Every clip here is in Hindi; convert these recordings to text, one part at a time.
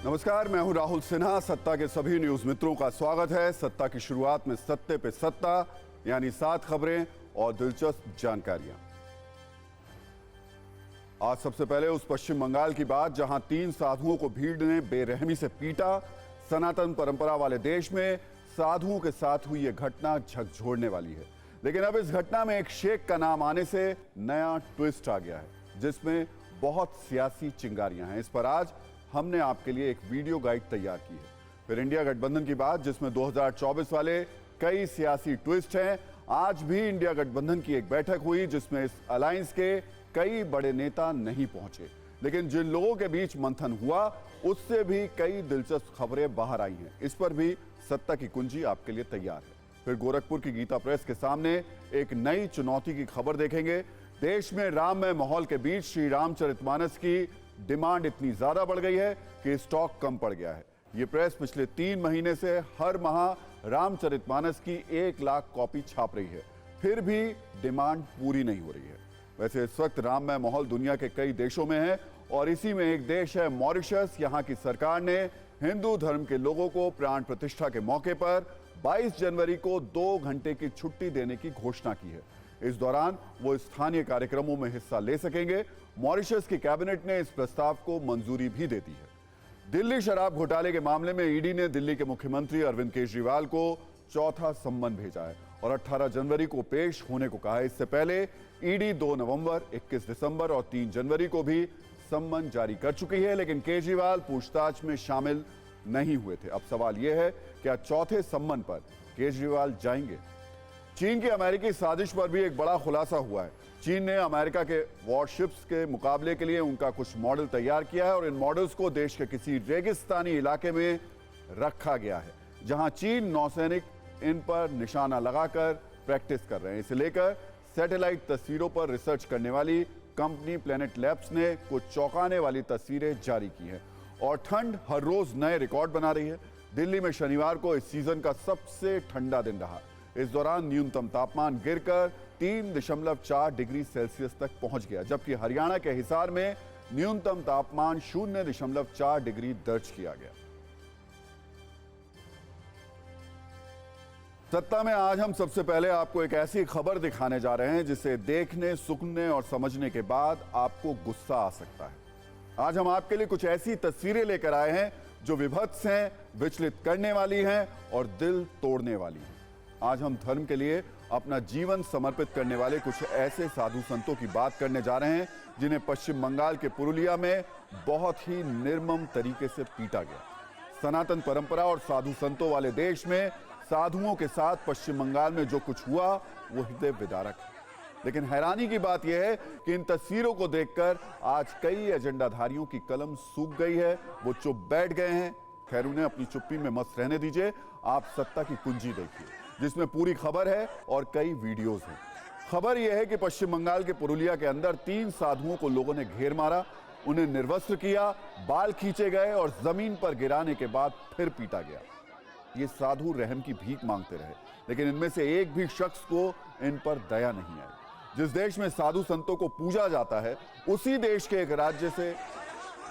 नमस्कार, मैं हूं राहुल सिन्हा। सत्ता के सभी न्यूज मित्रों का स्वागत है। सत्ता की शुरुआत में सत्ते पे सत्ता, यानी 7 खबरें और दिलचस्प जानकारियां। आज सबसे पहले उस पश्चिम बंगाल की बात जहां 3 साधुओं को भीड़ ने बेरहमी से पीटा। सनातन परंपरा वाले देश में साधुओं के साथ हुई यह घटना झकझोरने वाली है, लेकिन अब इस घटना में एक शेख का नाम आने से नया ट्विस्ट आ गया है, जिसमें बहुत सियासी चिंगारियां हैं। इस पर आज हमने आपके लिए एक वीडियो गाइड तैयार की है। फिर इंडिया गठबंधन की बात, जिसमें 2024 वाले कई सियासी ट्विस्ट हैं। आज भी इंडिया गठबंधन की एक बैठक हुई जिसमें इस अलायंस के कई बड़े नेता नहीं पहुंचे, लेकिन जिन लोगों के बीच मंथन हुआ उससे भी कई दिलचस्प खबरें बाहर आई हैं। इस पर भी सत्ता की कुंजी आपके लिए तैयार है। फिर गोरखपुर की गीता प्रेस के सामने एक नई चुनौती की खबर देखेंगे। देश में राममय माहौल के बीच श्री रामचरितमानस की डिमांड इतनी ज्यादा बढ़ गई है कि स्टॉक कम पड़ गया है। ये प्रेस पिछले 3 महीने से हर माह रामचरितमानस की 1 लाख कॉपी छाप रही है, फिर भी डिमांड पूरी नहीं हो रही है। वैसे इस वक्त राममय माहौल दुनिया के कई देशों में है और इसी में एक देश है मॉरिशस। यहाँ की सरकार ने हिंदू धर्म के लोगों को प्राण प्रतिष्ठा के मौके पर 22 जनवरी को 2 घंटे की छुट्टी देने की घोषणा की है। इस दौरान वो स्थानीय कार्यक्रमों में हिस्सा ले सकेंगे। मॉरिशस की कैबिनेट ने इस प्रस्ताव को मंजूरी भी दे दी है। दिल्ली शराब घोटाले के मामले में ईडी ने दिल्ली के मुख्यमंत्री अरविंद केजरीवाल को चौथा सम्मन भेजा है और 18 जनवरी को पेश होने को कहा है। इससे पहले ईडी 2 नवंबर, 21 दिसंबर और 3 जनवरी को भी सम्मन जारी कर चुकी है, लेकिन केजरीवाल पूछताछ में शामिल नहीं हुए थे। अब सवाल यह है, क्या चौथे सम्मन पर केजरीवाल जाएंगे? चीन की अमेरिकी साजिश पर भी एक बड़ा खुलासा हुआ है। चीन ने अमेरिका के वॉरशिप्स के मुकाबले के लिए उनका कुछ मॉडल तैयार किया है और इन मॉडल्स को देश के किसी रेगिस्तानी इलाके में रखा गया है, जहां चीन नौसैनिक इन पर निशाना लगाकर प्रैक्टिस कर रहे हैं। इसे लेकर सैटेलाइट तस्वीरों पर रिसर्च करने वाली कंपनी प्लैनेट लैब्स ने कुछ चौंकाने वाली तस्वीरें जारी की हैं और ठंड हर रोज नए रिकॉर्ड बना रही है। दिल्ली में शनिवार को इस सीजन का सबसे ठंडा दिन रहा। इस दौरान न्यूनतम तापमान गिरकर 3.4 डिग्री सेल्सियस तक पहुंच गया, जबकि हरियाणा के हिसार में न्यूनतम तापमान 0.4 डिग्री दर्ज किया गया। सत्ता में आज हम सबसे पहले आपको एक ऐसी खबर दिखाने जा रहे हैं जिसे देखने, सुनने और समझने के बाद आपको गुस्सा आ सकता है। आज हम आपके लिए कुछ ऐसी तस्वीरें लेकर आए हैं जो विभत्स हैं, विचलित करने वाली हैं और दिल तोड़ने वाली हैं। आज हम धर्म के लिए अपना जीवन समर्पित करने वाले कुछ ऐसे साधु संतों की बात करने जा रहे हैं जिन्हें पश्चिम बंगाल के पुरुलिया में बहुत ही निर्मम तरीके से पीटा गया। सनातन परंपरा और साधु संतों वाले देश में साधुओं के साथ पश्चिम बंगाल में जो कुछ हुआ वो हृदय विदारक है। लेकिन हैरानी की बात यह है कि इन तस्वीरों को देखकर आज कई एजेंडाधारियों की कलम सूख गई है। वो चुप बैठ गए हैं। खैर, उन्हें अपनी चुप्पी में मस्त रहने दीजिए। आप सत्ता की कुंजी देखिए, जिसमें पूरी खबर है और कई वीडियोस हैं। खबर यह है कि पश्चिम बंगाल के पुरुलिया के अंदर 3 साधुओं को लोगों ने घेर मारा, उन्हें निर्वस्त्र किया, बाल खींचे गए और जमीन पर गिराने के बाद फिर पीटा गया। ये साधु रहम की भीख मांगते रहे, लेकिन इनमें से एक भी शख्स को इन पर दया नहीं आई। जिस देश में साधु संतों को पूजा जाता है, उसी देश के एक राज्य से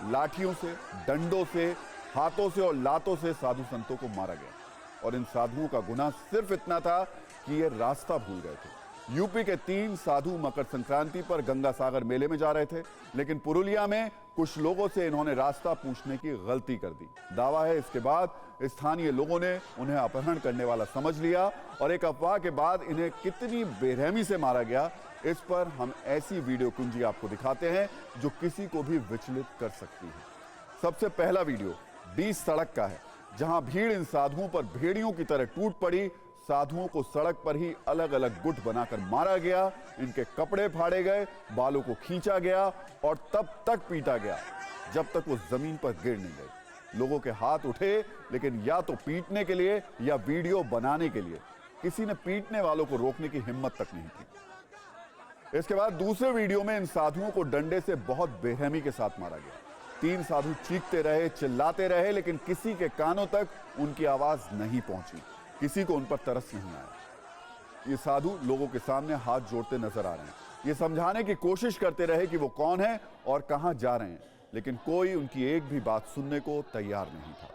लाठियों से, डंडों से, हाथों से और लातों से साधु संतों को मारा गया और इन साधुओं का गुनाह सिर्फ इतना था कि ये रास्ता भूल गए थे। यूपी के 3 साधु मकर संक्रांति पर गंगा सागर मेले में जा रहे थे, लेकिन पुरुलिया में कुछ लोगों से इन्होंने रास्ता पूछने की गलती कर दी। दावा है इसके बाद स्थानीय लोगों ने उन्हें अपहरण करने वाला समझ लिया और एक अफवाह के बाद इन्हें कितनी बेरहमी से मारा गया, इस पर हम ऐसी वीडियो कुंजी आपको दिखाते हैं जो किसी को भी विचलित कर सकती है। सबसे पहला वीडियो 20 सड़क का है, जहां भीड़ इन साधुओं पर भेड़ियों की तरह टूट पड़ी। साधुओं को सड़क पर ही अलग अलग गुट बनाकर मारा गया, इनके कपड़े फाड़े गए, बालों को खींचा गया और तब तक पीटा गया जब तक वो जमीन पर गिर नहीं गए। लोगों के हाथ उठे, लेकिन या तो पीटने के लिए या वीडियो बनाने के लिए। किसी ने पीटने वालों को रोकने की हिम्मत तक नहीं की। इसके बाद दूसरे वीडियो में इन साधुओं को डंडे से बहुत बेरहमी के साथ मारा गया। 3 साधु चीखते रहे, चिल्लाते रहे, लेकिन किसी के कानों तक उनकी आवाज नहीं पहुंची। किसी को उन पर तरस नहीं आया। ये साधु लोगों के सामने हाथ जोड़ते नजर आ रहे हैं। ये समझाने की कोशिश करते रहे कि वो कौन है और कहां जा रहे हैं, लेकिन कोई उनकी एक भी बात सुनने को तैयार नहीं था।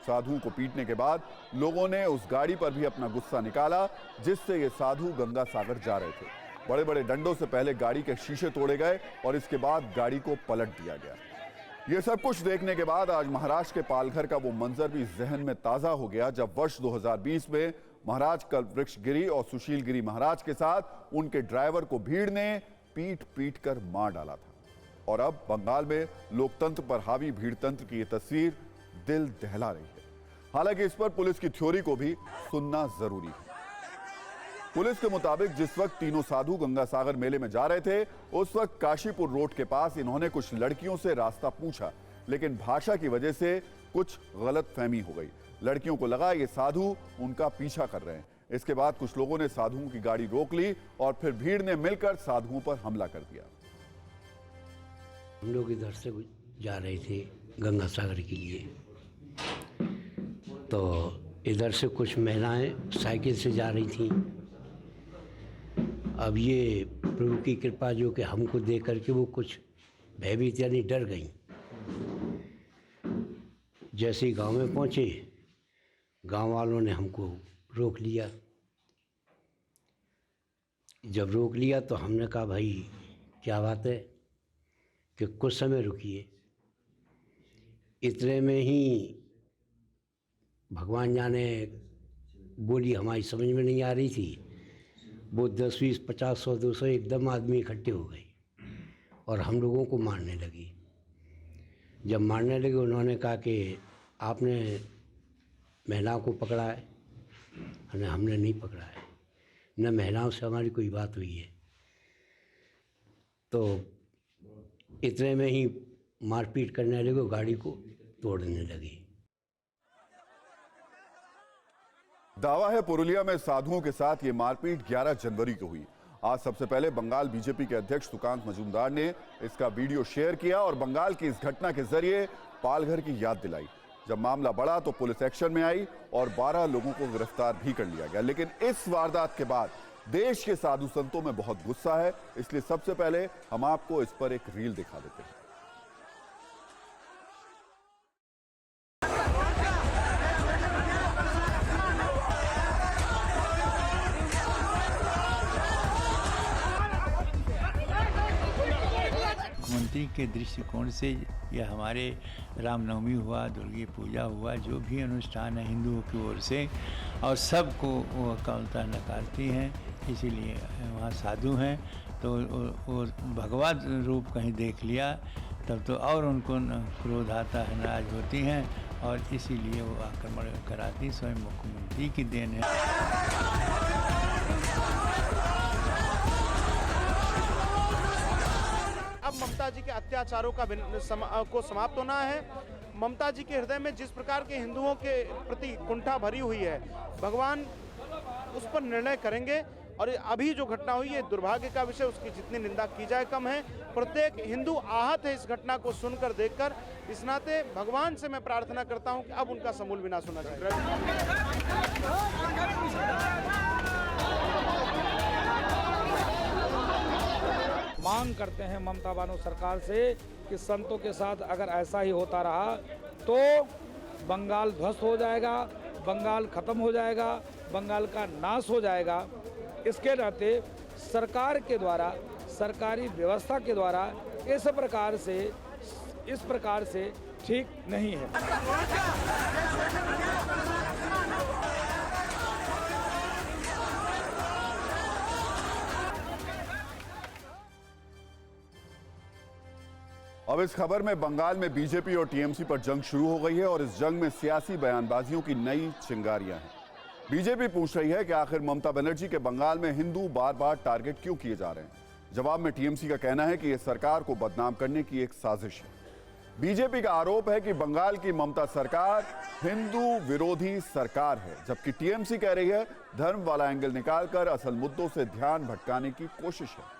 साधुओं को पीटने के बाद लोगों ने उस गाड़ी पर भी अपना गुस्सा निकाला जिससे ये साधु गंगा सागर जा रहे थे। बड़े बड़े डंडों से पहले गाड़ी के शीशे तोड़े गए और इसके बाद गाड़ी को पलट दिया गया। ये सब कुछ देखने के बाद आज महाराष्ट्र के पालघर का वो मंजर भी जहन में ताजा हो गया जब वर्ष 2020 में महाराज कल्पवृक्ष गिरी और सुशील गिरी महाराज के साथ उनके ड्राइवर को भीड़ ने पीट पीट कर मार डाला था। और अब बंगाल में लोकतंत्र पर हावी भीड़ तंत्र की ये तस्वीर दिल दहला रही है। हालांकि इस पर पुलिस की थ्योरी को भी सुनना जरूरी है। पुलिस के मुताबिक जिस वक्त तीनों साधु गंगा सागर मेले में जा रहे थे उस वक्त काशीपुर रोड के पास इन्होंने कुछ लड़कियों से रास्ता पूछा, लेकिन भाषा की वजह से कुछ गलतफहमी हो गई। लड़कियों को लगा ये साधु उनका पीछा कर रहे हैं। इसके बाद कुछ लोगों ने साधुओं की गाड़ी रोक ली और फिर भीड़ ने मिलकर साधुओं पर हमला कर दिया। हम लोग इधर से जा रहे थे गंगा सागर के लिए, तो इधर से कुछ महिलाएं साइकिल से जा रही थीं। अब ये प्रभु की कृपा जो कि हमको देख करके वो कुछ भयभीत यानी डर गई। जैसे ही गांव में पहुंचे, गांव वालों ने हमको रोक लिया। जब रोक लिया तो हमने कहा भाई क्या बात है कि कुछ समय रुकिए। इतने में ही भगवान जाने बोली हमारी समझ में नहीं आ रही थी, वो 10, 20, 50, 100, 200 एकदम आदमी इकट्ठे हो गए और हम लोगों को मारने लगी। जब मारने लगे उन्होंने कहा कि आपने महिलाओं को पकड़ा है। हमने नहीं पकड़ा है, न महिलाओं से हमारी कोई बात हुई है। तो इतने में ही मारपीट करने लगे, गाड़ी को तोड़ने लगे। दावा है पुरुलिया में साधुओं के साथ ये मारपीट 11 जनवरी को हुई। आज सबसे पहले बंगाल बीजेपी के अध्यक्ष सुकांत मजूमदार ने इसका वीडियो शेयर किया और बंगाल की इस घटना के जरिए पालघर की याद दिलाई। जब मामला बढ़ा तो पुलिस एक्शन में आई और 12 लोगों को गिरफ्तार भी कर लिया गया। लेकिन इस वारदात के बाद देश के साधु संतों में बहुत गुस्सा है, इसलिए सबसे पहले हम आपको इस पर एक रील दिखा देते हैं। मुख्यमंत्री के दृष्टिकोण से यह हमारे रामनवमी हुआ, दुर्गा पूजा हुआ, जो भी अनुष्ठान है हिंदुओं की ओर से और सबको वो कमलता नकारती हैं। इसीलिए वहाँ साधु हैं तो वो भगवत रूप कहीं देख लिया तब तो और उनको क्रोध आता है, नाराज होती हैं और इसीलिए वो आक्रमण कराती। स्वयं मुख्यमंत्री की देन है। अब ममता जी के अत्याचारों का को समाप्त होना है। ममता जी के हृदय में जिस प्रकार के हिंदुओं के प्रति कुंठा भरी हुई है, भगवान उस पर निर्णय करेंगे। और अभी जो घटना हुई है दुर्भाग्य का विषय, उसकी जितनी निंदा की जाए कम है। प्रत्येक हिंदू आहत है इस घटना को सुनकर देखकर। इस नाते भगवान से मैं प्रार्थना करता हूं कि अब उनका समूल विनाश होना चाहिए। मांग करते हैं ममता बानो सरकार से कि संतों के साथ अगर ऐसा ही होता रहा तो बंगाल ध्वस्त हो जाएगा, बंगाल खत्म हो जाएगा, बंगाल का नाश हो जाएगा। इसके नाते सरकार के द्वारा, सरकारी व्यवस्था के द्वारा इस प्रकार से ठीक नहीं है। अब इस खबर में बंगाल में बीजेपी और टीएमसी पर जंग शुरू हो गई है और इस जंग में सियासी बयानबाजियों की नई चिंगारियां हैं। बीजेपी पूछ रही है कि आखिर ममता बनर्जी के बंगाल में हिंदू बार बार टारगेट क्यों किए जा रहे हैं। जवाब में टीएमसी का कहना है कि यह सरकार को बदनाम करने की एक साजिश है। बीजेपी का आरोप है कि बंगाल की ममता सरकार हिंदू विरोधी सरकार है, जबकि टीएमसी कह रही है धर्म वाला एंगल निकालकर असल मुद्दों से ध्यान भटकाने की कोशिश है।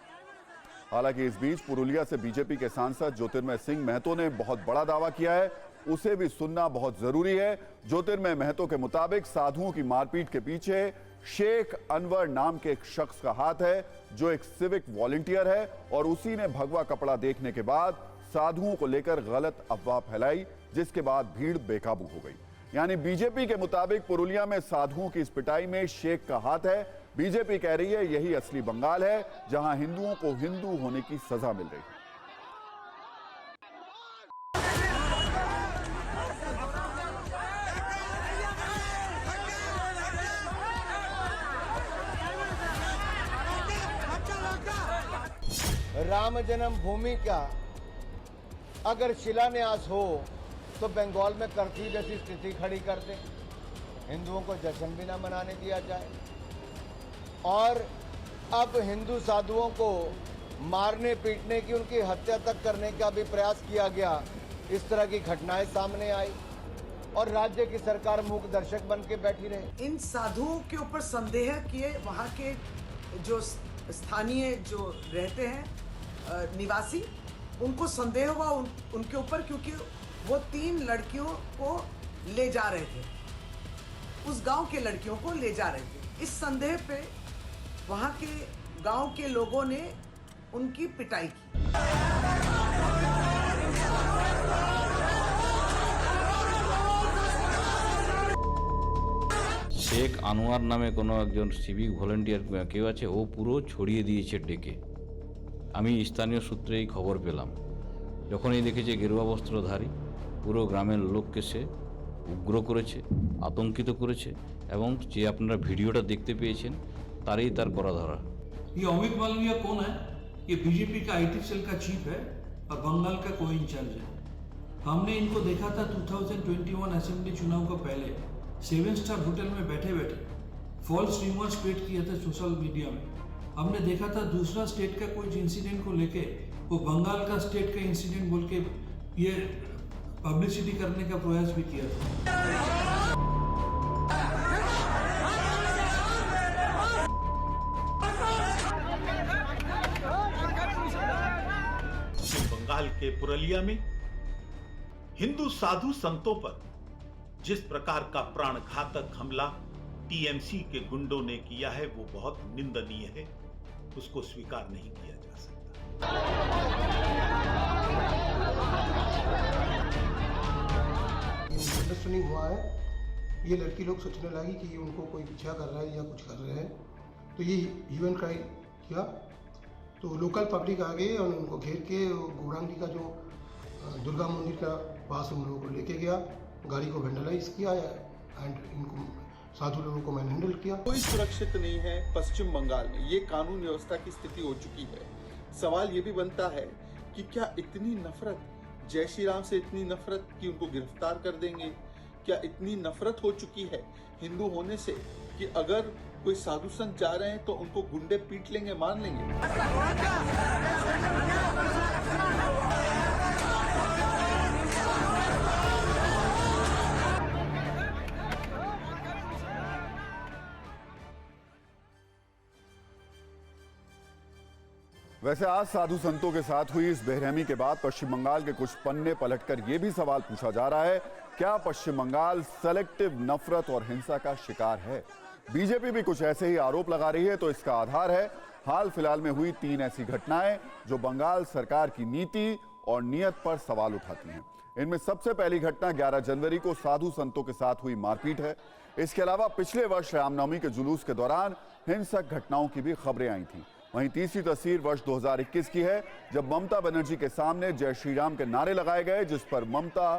हालांकि इस बीच पुरुलिया से बीजेपी के सांसद ज्योतिर्मय सिंह महतो ने बहुत बड़ा दावा किया है, उसे भी सुनना बहुत जरूरी है। ज्योतिर्मय महतो के मुताबिक साधुओं की मारपीट के पीछे शेख अनवर नाम के एक शख्स का हाथ है जो एक सिविक वॉलंटियर है और उसी ने भगवा कपड़ा देखने के बाद साधुओं को लेकर गलत अफवाह फैलाई, जिसके बाद भीड़ बेकाबू हो गई। यानी बीजेपी के मुताबिक पुरुलिया में साधुओं की इस पिटाई में शेख का हाथ है। बीजेपी कह रही है यही असली बंगाल है, जहां हिंदुओं को हिंदू होने की सजा मिल रही है। राम जन्मभूमि का अगर शिलान्यास हो तो बंगाल में कर्फ्यू जैसी स्थिति खड़ी कर दें, हिंदुओं को जश्न भी ना मनाने दिया जाए। और अब हिंदू साधुओं को मारने पीटने की, उनकी हत्या तक करने का भी प्रयास किया गया। इस तरह की घटनाएं सामने आई और राज्य की सरकार मूक दर्शक बन के बैठी रही। इन साधुओं के ऊपर संदेह किए वहाँ के जो स्थानीय जो रहते हैं निवासी, उनको संदेह हुआ उनके ऊपर, क्योंकि वो 3 लड़कियों को ले जा रहे थे, उस गांव के लड़कियों को ले जा रहे थे। इस संदेह पे वहाँ के गांव के लोगों ने उनकी पिटाई की। শেখ আনোয়ার নামে কোনো একজন সিভিক ভলেন্টিয়ার কেউ আছে, ও পুরো ছড়িয়ে দিয়েছে ডেকে। আমি স্থানীয় সূত্রে এই খবর পেলাম। যখনই দেখেছে গেরুয়া বস্ত্রধারী, পুরো গ্রামের লোককে সে উগ্র করেছে, আতঙ্কিত করেছে এবং যে আপনারা ভিডিওটা দেখতে পেয়েছেন তারই তার গলা ধরা। ये अमित मालवीय कौन है? ये बीजेपी का आईटी सेल का चीफ है और बंगाल का को इंचार्ज है। हमने इनको देखा था 2021 असेंबली चुनाव को पहले 7 स्टार होटल में बैठे बैठे फॉल्स र्यूमर्स स्प्रेड किए थे सोशल मीडिया में। हमने देखा था दूसरा स्टेट का कोई इंसिडेंट को लेके वो बंगाल का स्टेट का इंसिडेंट बोल के ये पब्लिसिटी करने का प्रयास भी किया था। बंगाल के पुरुलिया में हिंदू साधु संतों पर जिस प्रकार का प्राणघातक हमला टीएमसी के गुंडों ने किया है वो बहुत निंदनीय है, उसको स्वीकार नहीं किया जा सकता। अंडरस्टैंडिंग हुआ है, ये लड़की लोग सोचने लगी कि उनको कोई पीछा कर रहा है या कुछ कर रहे हैं, तो ये ह्यूमन क्राइम किया। तो लोकल पब्लिक आ गई और उनको घेर के घोड़ांगी का जो दुर्गा मंदिर का पास उन लोगों को लेके गया, गाड़ी को वेंडलाइज किया एंड इनको साधु लोगों को मैन हैंडल किया। कोई सुरक्षित नहीं है पश्चिम बंगाल में, ये कानून व्यवस्था की स्थिति हो चुकी है। सवाल ये भी बनता है कि क्या इतनी नफरत, जय श्री राम से इतनी नफरत कि उनको गिरफ्तार कर देंगे? क्या इतनी नफरत हो चुकी है हिंदू होने से कि अगर कोई साधु संत जा रहे हैं तो उनको गुंडे पीट लेंगे, मार लेंगे? वैसे आज साधु संतों के साथ हुई इस बेरहमी के बाद पश्चिम बंगाल के कुछ पन्ने पलटकर यह भी सवाल पूछा जा रहा है, क्या पश्चिम बंगाल सेलेक्टिव नफरत और हिंसा का शिकार है? बीजेपी भी कुछ ऐसे ही आरोप लगा रही है, तो इसका आधार है हाल फिलहाल में हुई 3 ऐसी घटनाएं जो बंगाल सरकार की नीति और नियत पर सवाल उठाती हैं। इनमें सबसे पहली घटना 11 जनवरी को साधु संतों के साथ हुई मारपीट है। इसके अलावा पिछले वर्ष रामनवमी के जुलूस के दौरान हिंसक घटनाओं की भी खबरें आई थी। वहीं तीसरी तस्वीर वर्ष 2021 की है, जब ममता बनर्जी के सामने जय श्री राम के नारे लगाए गए, जिस पर ममता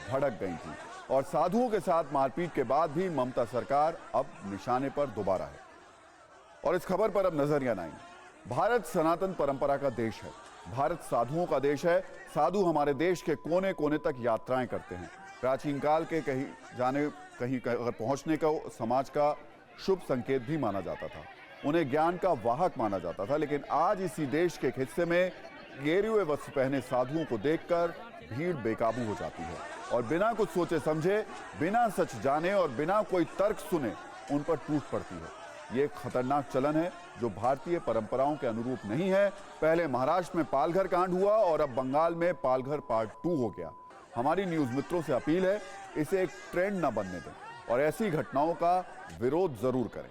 भड़क गई थी। और साधुओं के साथ मारपीट के बाद भी ममता सरकार अब निशाने पर दोबारा है। और इस खबर पर अब नजरिया नहीं। भारत सनातन परंपरा का देश है, भारत साधुओं का देश है। साधु हमारे देश के कोने कोने तक यात्राएं करते हैं। प्राचीन काल के कहीं अगर पहुंचने का समाज का शुभ संकेत भी माना जाता था, उन्हें ज्ञान का वाहक माना जाता था। लेकिन आज इसी देश के एक हिस्से में गेरुए वस्त्र पहने साधुओं को देखकर भीड़ बेकाबू हो जाती है और बिना कुछ सोचे समझे, बिना सच जाने और बिना कोई तर्क सुने उन पर टूट पड़ती है। ये एक खतरनाक चलन है जो भारतीय परंपराओं के अनुरूप नहीं है। पहले महाराष्ट्र में पालघर कांड हुआ और अब बंगाल में पालघर पार्ट 2 हो गया। हमारी न्यूज मित्रों से अपील है, इसे एक ट्रेंड न बनने दें और ऐसी घटनाओं का विरोध जरूर करें।